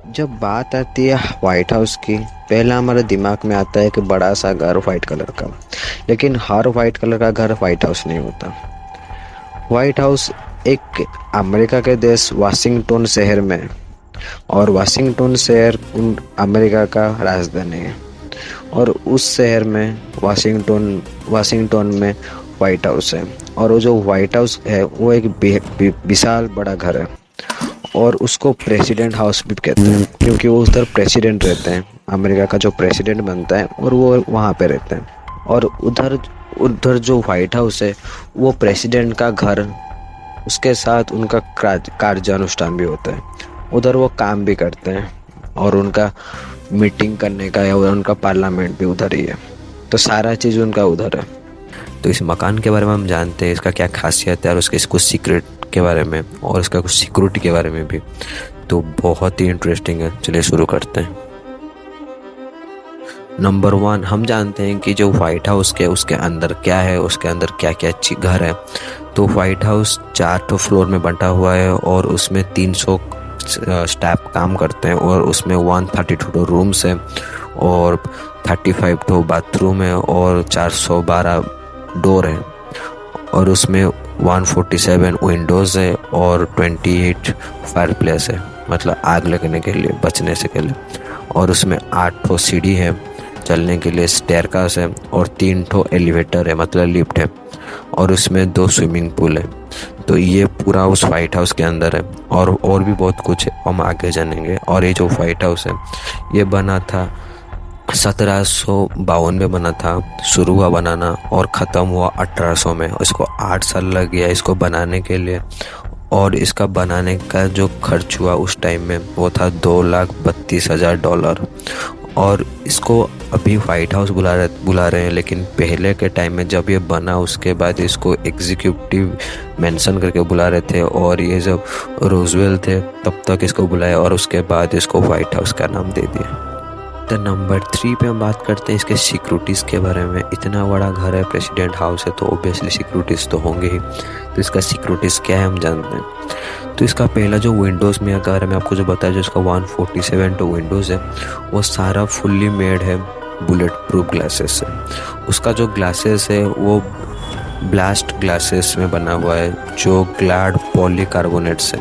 जब बात आती है वाइट हाउस की, पहला हमारे दिमाग में आता है कि बड़ा सा घर वाइट कलर का। लेकिन हर वाइट कलर का घर वाइट हाउस नहीं होता। वाइट हाउस एक अमेरिका के देश वाशिंगटन शहर में है, और वाशिंगटन शहर अमेरिका का राजधानी है। और उस शहर में वाशिंगटन में वाइट हाउस है। और वो जो वाइट हाउस है वो एक विशाल बड़ा घर है, और उसको प्रेसिडेंट हाउस भी कहते हैं, क्योंकि वो उधर प्रेसिडेंट रहते हैं। अमेरिका का जो प्रेसिडेंट बनता है और वो वहाँ पे रहते हैं। और उधर उधर जो वाइट हाउस है वो प्रेसिडेंट का घर, उसके साथ उनका कार्यानुष्ठान भी होता है। उधर वो काम भी करते हैं, और उनका मीटिंग करने का या उनका पार्लियामेंट भी उधर ही है। तो सारा चीज़ उनका उधर है। तो इस मकान के बारे में हम जानते हैं, इसका क्या खासियत है और उसके कुछ सीक्रेट के बारे में और उसका कुछ सिक्योरिटी के बारे में भी। तो बहुत ही इंटरेस्टिंग है, चलिए शुरू करते हैं। नंबर 1, हम जानते हैं कि जो वाइट हाउस के उसके अंदर क्या है, उसके अंदर क्या क्या घर है। तो वाइट हाउस 4 फ्लोर में बंटा हुआ है, और उसमें 300 स्टाफ काम करते हैं, और उसमें 132 रूम्स है, और 35 बाथरूम है, और 412 डोर है, और उसमें 147 विंडोज़ है, और 28 फायर प्लेस है, मतलब आग लगने के लिए, बचने से के लिए। और उसमें 8 सीढ़ी है चलने के लिए, स्टेयरकेस है, और 3 एलिवेटर है, मतलब लिफ्ट है, और उसमें 2 स्विमिंग पूल है। तो ये पूरा उस वाइट हाउस के अंदर है, और भी बहुत कुछ है, हम आगे जानेंगे। और ये जो वाइट हाउस है ये बना था 1752 में बना था, शुरू हुआ बनाना, और ख़त्म हुआ 1800 में। इसको 8 साल लग गया इसको बनाने के लिए। और इसका बनाने का जो खर्च हुआ उस टाइम में वो था $2,32,000। और इसको अभी वाइट हाउस बुला रहे हैं, लेकिन पहले के टाइम में जब ये बना उसके बाद इसको एग्जीक्यूटिव मेंशन करके बुला रहे थे। और ये जब रोजवेल थे तब तक इसको बुलाया, और उसके बाद इसको वाइट हाउस का नाम दे दिया। तो नंबर 3 पे हम बात करते हैं इसके सिक्योरिटीज़ के बारे में। इतना बड़ा घर है, प्रेसिडेंट हाउस है, तो ऑब्वियसली सिक्योरिटीज़ तो होंगे ही। तो इसका सिक्योरिटीज़ क्या है हम जानते हैं। तो इसका पहला जो विंडोज़ में अगर मैं आपको जो बताया, जो इसका 147 विंडोज़ है वो सारा फुल्ली मेड है बुलेट प्रूफ ग्लासेस से। उसका जो ग्लासेस है वो ब्लास्ट ग्लासेस में बना हुआ है, जो ग्लाड पॉलीकार्बोनेट से।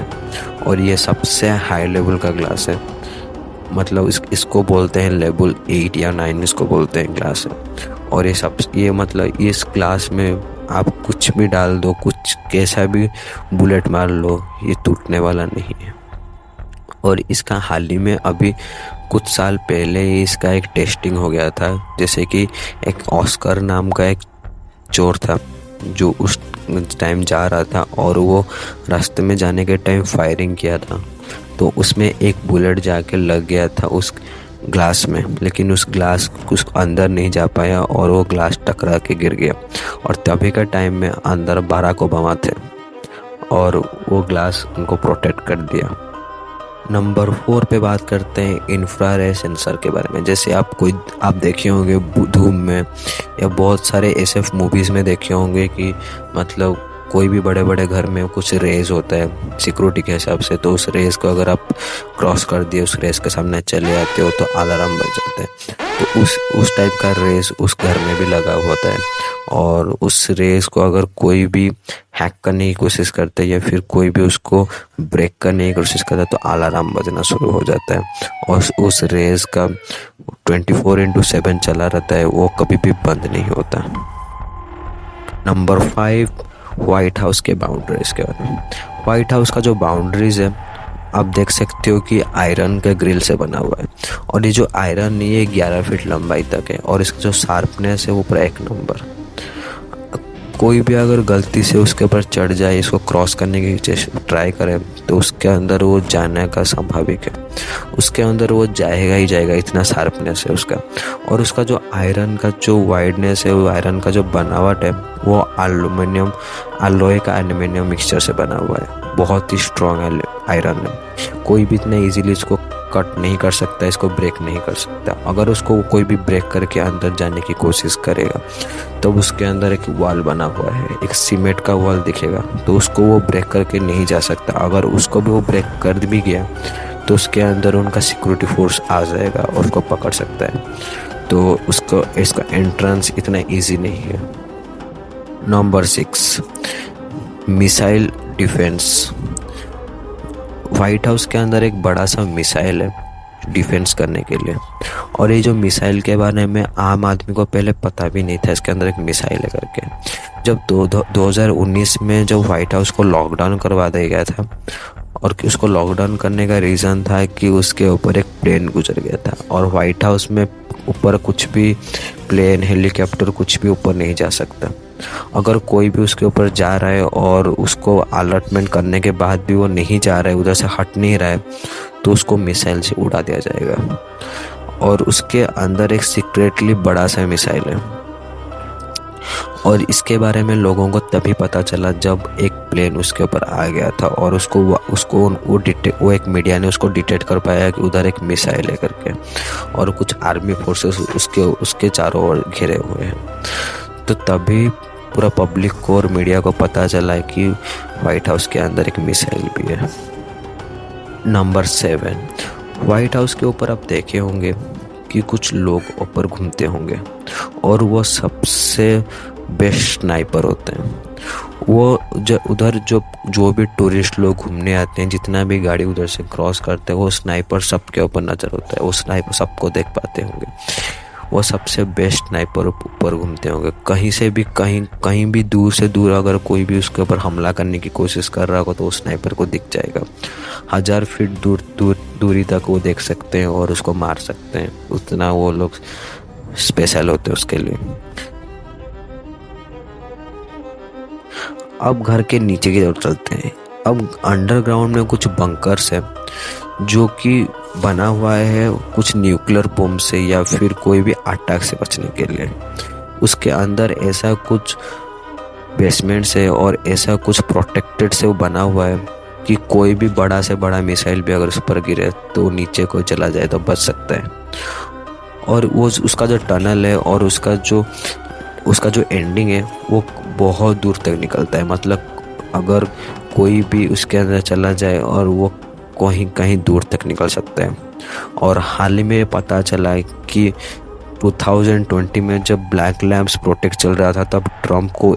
और ये सबसे हाई लेवल का ग्लास है, मतलब इसको बोलते हैं लेवल 8 या 9 इसको बोलते हैं ग्लास है। और ये मतलब इस ग्लास में आप कुछ भी डाल दो, कुछ कैसा भी बुलेट मार लो, ये टूटने वाला नहीं है। और इसका हाल ही में अभी कुछ साल पहले ही इसका एक टेस्टिंग हो गया था। जैसे कि एक ऑस्कर नाम का एक चोर था जो उस टाइम जा रहा था, और वो रास्ते में जाने के टाइम फायरिंग किया था। तो उसमें एक बुलेट जाके लग गया था उस ग्लास में, लेकिन उस ग्लास कुछ अंदर नहीं जा पाया, और वो ग्लास टकरा के गिर गया। और तभी का टाइम में अंदर बाराक ओबामा थे, और वो ग्लास उनको प्रोटेक्ट कर दिया। नंबर 4 पे बात करते हैं इंफ्रारेड सेंसर के बारे में। जैसे आप देखे होंगे धूम में या बहुत सारे ऐसे मूवीज़ में देखे होंगे कि मतलब कोई भी बड़े बड़े घर में कुछ रेस होता है सिक्योरिटी के हिसाब से, तो उस रेस को अगर आप क्रॉस कर दिए, उस रेस के सामने चले आते हो तो अलार्म बज जाता है। तो उस टाइप का रेस उस घर में भी लगा होता है। और उस रेस को अगर कोई भी हैक करने की कोशिश करता है या फिर कोई भी उसको ब्रेक करने की कोशिश करता है तो अलार्म बजना शुरू हो जाता है। और उस रेस का 24/7 चला रहता है, वो कभी भी बंद नहीं होता। नंबर 5, वाइट हाउस के बाउंड्रीज के बारे में। वाइट हाउस का जो बाउंड्रीज है आप देख सकते हो कि आयरन के ग्रिल से बना हुआ है, और ये जो आयरन है ये 11 फीट लंबाई तक है, और इसका जो शार्पनेस है वो पूरा 1 नंबर। कोई भी अगर गलती से उसके ऊपर चढ़ जाए, इसको क्रॉस करने की ट्राई करे, तो उसके अंदर वो जाने का संभाविक है, उसके अंदर वो जाएगा ही जाएगा, इतना शार्पनेस है उसका। और उसका जो आयरन का जो वाइडनेस है, वो आयरन का जो बनावट है वो लोहे का एल्यूमिनियम मिक्सचर से बना हुआ है। बहुत ही स्ट्रॉन्ग आयरन है, कोई भी इतना इजीली इसको कट नहीं कर सकता, इसको ब्रेक नहीं कर सकता। अगर उसको कोई भी ब्रेक करके अंदर जाने की कोशिश करेगा तो उसके अंदर एक वॉल बना हुआ है, एक सीमेंट का वॉल दिखेगा, तो उसको वो ब्रेक करके नहीं जा सकता। अगर उसको भी वो ब्रेक कर भी गया तो उसके अंदर उनका सिक्योरिटी फोर्स आ जाएगा और उसको पकड़ सकता है। तो उसको इसका एंट्रेंस इतना इजी नहीं है। Number 6, missile defence. White house के अंदर एक बड़ा सा मिसाइल है डिफेंस करने के लिए, और ये जो मिसाइल के बारे में आम आदमी को पहले पता भी नहीं था इसके अंदर एक मिसाइल है करके। जब 2019 में जब वाइट हाउस को लॉकडाउन करवा दिया गया था, और उसको लॉकडाउन करने का रीज़न था कि उसके ऊपर एक प्लेन गुजर गया था, और वाइट हाउस में ऊपर कुछ भी प्लेन हेलीकॉप्टर कुछ भी ऊपर नहीं जा सकता। अगर कोई भी उसके ऊपर जा रहा है और उसको अलर्टमेंट करने के बाद भी वो नहीं जा रहा है, उधर से हट नहीं रहा है, तो उसको मिसाइल से उड़ा दिया जाएगा। और उसके अंदर एक सीक्रेटली बड़ा सा मिसाइल है, और इसके बारे में लोगों को तभी पता चला जब एक प्लेन उसके ऊपर आ गया था, और वो एक मीडिया ने उसको डिटेक्ट कर पाया कि उधर एक मिसाइल है करके, और कुछ आर्मी फोर्सेस उसके चारों ओर घिरे हुए हैं। तो तभी पूरा पब्लिक को और मीडिया को पता चला कि वाइट हाउस के अंदर एक मिसाइल भी है। नंबर 7, वाइट हाउस के ऊपर आप देखे होंगे कि कुछ लोग ऊपर घूमते होंगे, और वो सबसे बेस्ट स्नाइपर होते हैं। वो उधर जो भी टूरिस्ट लोग घूमने आते हैं, जितना भी गाड़ी उधर से क्रॉस करते हैं, वो स्नाइपर सबके ऊपर नज़र होता है। वो स्नाइपर सबको देख पाते होंगे। वो सबसे बेस्ट स्नाइपर ऊपर घूमते होंगे। कहीं से भी कहीं भी दूर से दूर अगर कोई भी उसके ऊपर हमला करने की कोशिश कर रहा होगा तो वो स्नाइपर को दिख जाएगा। 1000 फीट दूरी तक वो देख सकते हैं और उसको मार सकते हैं। उतना वो लोग स्पेशल होते हैं उसके लिए। अब घर के नीचे की तरफ चलते हैं। अब अंडरग्राउंड में कुछ बंकर्स है जो कि बना हुआ है कुछ न्यूक्लियर बम से या फिर कोई भी अटैक से बचने के लिए। उसके अंदर ऐसा कुछ बेसमेंट्स है और ऐसा कुछ प्रोटेक्टेड से वो बना हुआ है कि कोई भी बड़ा से बड़ा मिसाइल भी अगर उस पर गिरे तो नीचे को चला जाए तो बच सकता है। और वो उसका जो टनल है और उसका जो एंडिंग है वो बहुत दूर तक निकलता है। मतलब अगर कोई भी उसके अंदर चला जाए और वो कहीं दूर तक निकल सकता है। और हाल ही में पता चला कि 2020 में जब ब्लैक लैम्प्स प्रोटेक्ट चल रहा था तब ट्रम्प को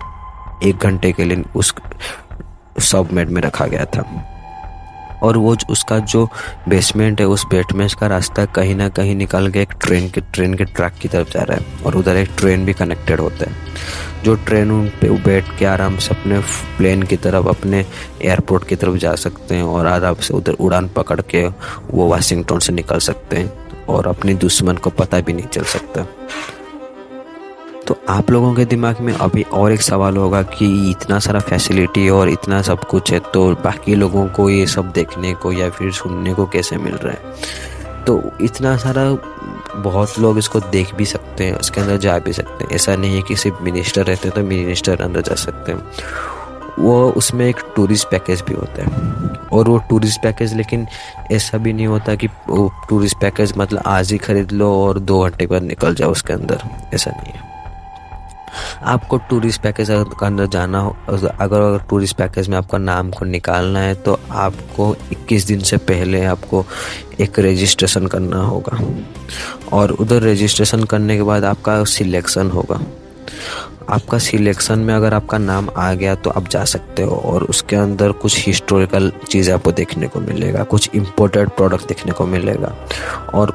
1 घंटे के लिए उस सबमेट में रखा गया था। और वो उसका जो बेसमेंट है उस बेसमेंट का रास्ता कहीं ना कहीं निकल के एक ट्रेन के ट्रैक की तरफ जा रहा है, और उधर एक ट्रेन भी कनेक्टेड होता है। जो ट्रेन उन पे बैठ के आराम से अपने प्लेन की तरफ, अपने एयरपोर्ट की तरफ जा सकते हैं और आराम से उधर उड़ान पकड़ के वो वाशिंगटन से निकल सकते हैं और अपने दुश्मन को पता भी नहीं चल सकता। तो आप लोगों के दिमाग में अभी और एक सवाल होगा कि इतना सारा फैसिलिटी और इतना सब कुछ है तो बाकी लोगों को ये सब देखने को या फिर सुनने को कैसे मिल रहा है। तो इतना सारा बहुत लोग इसको देख भी सकते हैं, इसके अंदर जा भी सकते हैं। ऐसा नहीं है कि सिर्फ मिनिस्टर रहते हैं तो मिनिस्टर अंदर जा सकते हैं। वो उसमें एक टूरिस्ट पैकेज भी होता है, और वो टूरिस्ट पैकेज लेकिन ऐसा भी नहीं होता कि वो टूरिस्ट पैकेज मतलब आज ही खरीद लो और 2 घंटे बाद निकल जाओ उसके अंदर। ऐसा नहीं है। आपको टूरिस्ट पैकेज के अंदर जाना हो, अगर टूरिस्ट पैकेज में आपका नाम को निकालना है तो आपको 21 दिन से पहले आपको एक रजिस्ट्रेशन करना होगा, और उधर रजिस्ट्रेशन करने के बाद आपका सिलेक्शन होगा। आपका सिलेक्शन में अगर आपका नाम आ गया तो आप जा सकते हो, और उसके अंदर कुछ हिस्टोरिकल चीज़ आपको देखने को मिलेगा, कुछ इम्पोर्टेड प्रोडक्ट देखने को मिलेगा, और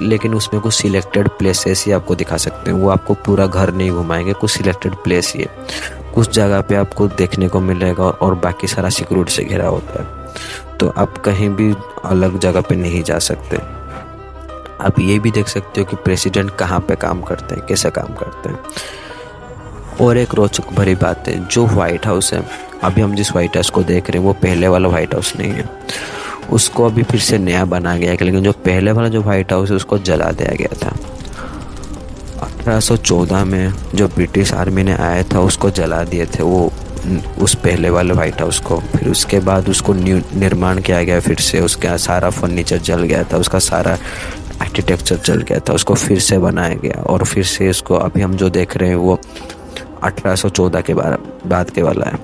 लेकिन उसमें कुछ सिलेक्टेड प्लेसेस ही आपको दिखा सकते हैं। वो आपको पूरा घर नहीं घुमाएंगे, कुछ सिलेक्टेड प्लेस ही है, कुछ जगह पे आपको देखने को मिलेगा, और बाकी सारा सिक्योरिटी से घिरा होता है। तो आप कहीं भी अलग जगह पे नहीं जा सकते। आप ये भी देख सकते हो कि प्रेसिडेंट कहाँ पे काम करते हैं, कैसे काम करते हैं। और एक रोचक भरी बात है, जो वाइट हाउस है, अभी हम जिस वाइट हाउस को देख रहे हैं वो पहले वाला वाइट हाउस नहीं है। उसको अभी फिर से नया बना गया है, लेकिन जो पहले वाला जो वाइट हाउस है उसको जला दिया गया था। 1814 में जो ब्रिटिश आर्मी ने आया था उसको जला दिए थे वो, उस पहले वाले वाइट हाउस को। फिर उसके बाद उसको निर्माण किया गया फिर से, उसका सारा फर्नीचर जल गया था, उसका सारा आर्किटेक्चर जल गया था, उसको फिर से बनाया गया। और फिर से इसको अभी हम जो देख रहे हैं वो 1814 के बाद के वाला है,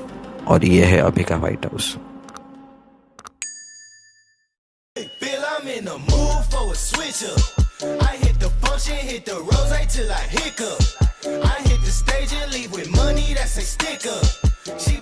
और ये है अभी का white house. in the mood for a switch up. I hit the function, hit the rose till I hiccup. I hit the stage and leave with money that say stick up. She